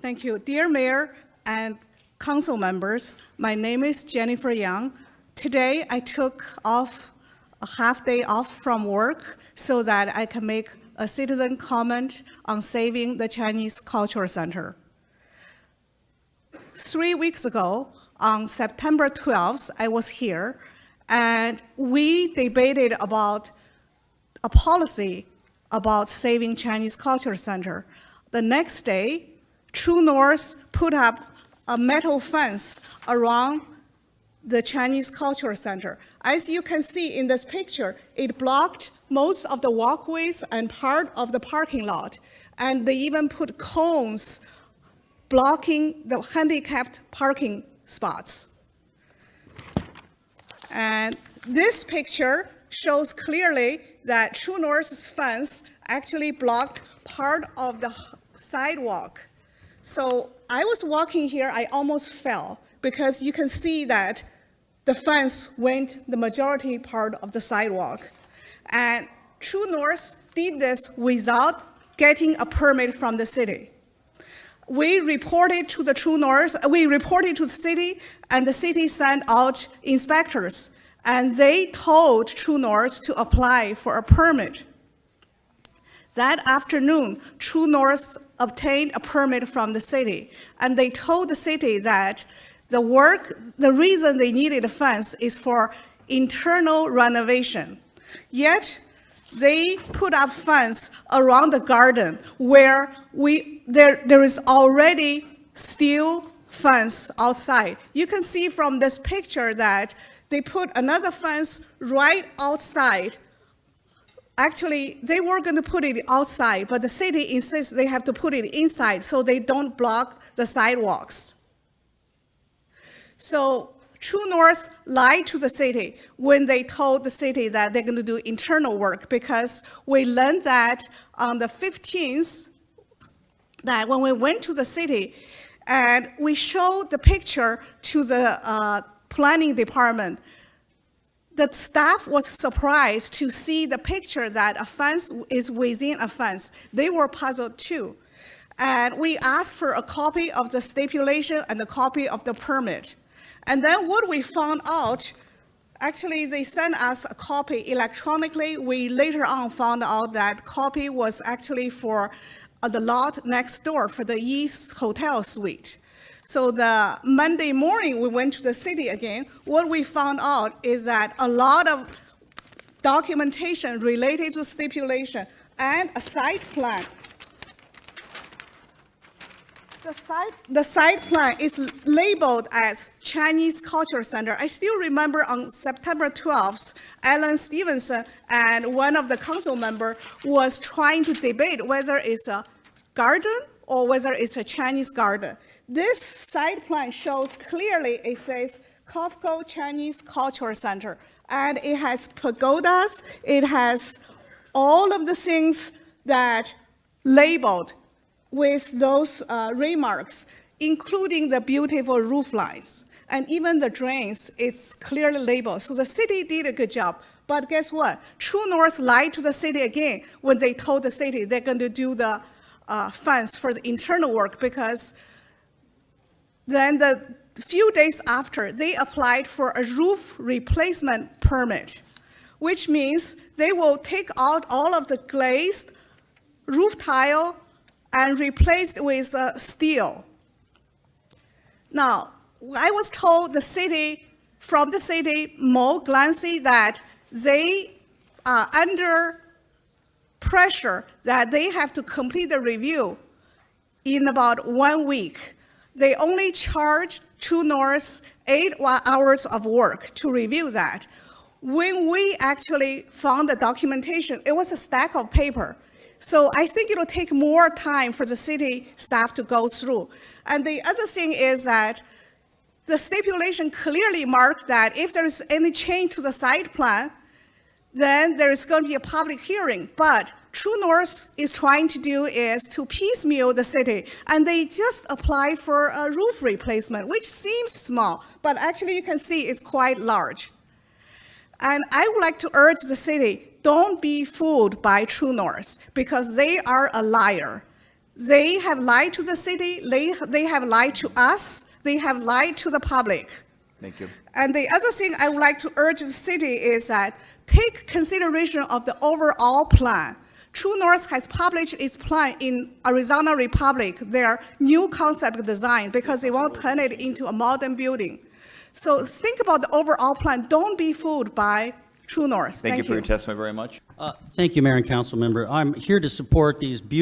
Thank you. Dear Mayor and council members, my name is Jennifer Yang. Today, I took off a half day off from work so that I can make a citizen comment on saving the Chinese Cultural Center. 3 weeks ago, on September 12th, I was here, and we debated about a policy about saving Chinese Cultural Center. The next day, True North put up a metal fence around the Chinese Cultural Center. As you can see in this picture, it blocked most of the walkways and part of the parking lot. And they even put cones blocking the handicapped parking spots. And this picture shows clearly that True North's fence actually blocked part of the sidewalk. So I was walking here, I almost fell because you can see that the fence went the majority part of the sidewalk. And True North did this without getting a permit from the city. We reported to the True North, we reported to the city, and the city sent out inspectors, and they told True North to apply for a permit. That afternoon, True North obtained a permit from the city, and they told the city that the reason they needed a fence is for internal renovation. Yet, they put up fence around the garden where there is already steel fence outside. You can see from this picture that they put another fence right outside. Actually, they were going to put it outside, but the city insists they have to put it inside so they don't block the sidewalks. So True North lied to the city when they told the city that they're going to do internal work, because we learned that on the 15th, that when we went to the city and we showed the picture to the planning department, the staff was surprised to see the picture that a fence is within a fence. They were puzzled too. And we asked for a copy of the stipulation and a copy of the permit. And then what we found out, actually they sent us a copy electronically. We later on found out that copy was actually for the lot next door for the East Hotel suite. So the Monday morning, we went to the city again. What we found out is that a lot of documentation related to stipulation and a site plan. The site plan is labeled as Chinese Cultural Center. I still remember on September 12th, Alan Stevenson and one of the council members was trying to debate whether it's a garden or whether it's a Chinese garden. This site plan shows clearly, it says Kofco Chinese Cultural Center. And it has pagodas, it has all of the things that labeled with those remarks, including the beautiful roof lines. And even the drains, it's clearly labeled. So the city did a good job. But guess what? True North lied to the city again when they told the city they're going to do the fence for the internal work, because then the few days after, they applied for a roof replacement permit, which means they will take out all of the glazed roof tile and replace it with steel. Now, I was told from the city more glancing that they are under pressure that they have to complete the review in about 1 week. They only charge True North 8 hours of work to review that. When we actually found the documentation, it was a stack of paper. So I think it'll take more time for the city staff to go through. And the other thing is that the stipulation clearly marked that if there's any change to the site plan, then there's going to be a public hearing. But True North is trying to do is to piecemeal the city, and they just apply for a roof replacement, which seems small, but actually you can see it's quite large. And I would like to urge the city, don't be fooled by True North, because they are a liar. They have lied to the city, they have lied to us, they have lied to the public. Thank you. And the other thing I would like to urge the city is that take consideration of the overall plan. True North has published its plan in Arizona Republic, their new concept design, because they want to turn it into a modern building. So think about the overall plan. Don't be fooled by True North. Thank you for your testimony very much. Thank you, Mayor and Council Member. I'm here to support these beautiful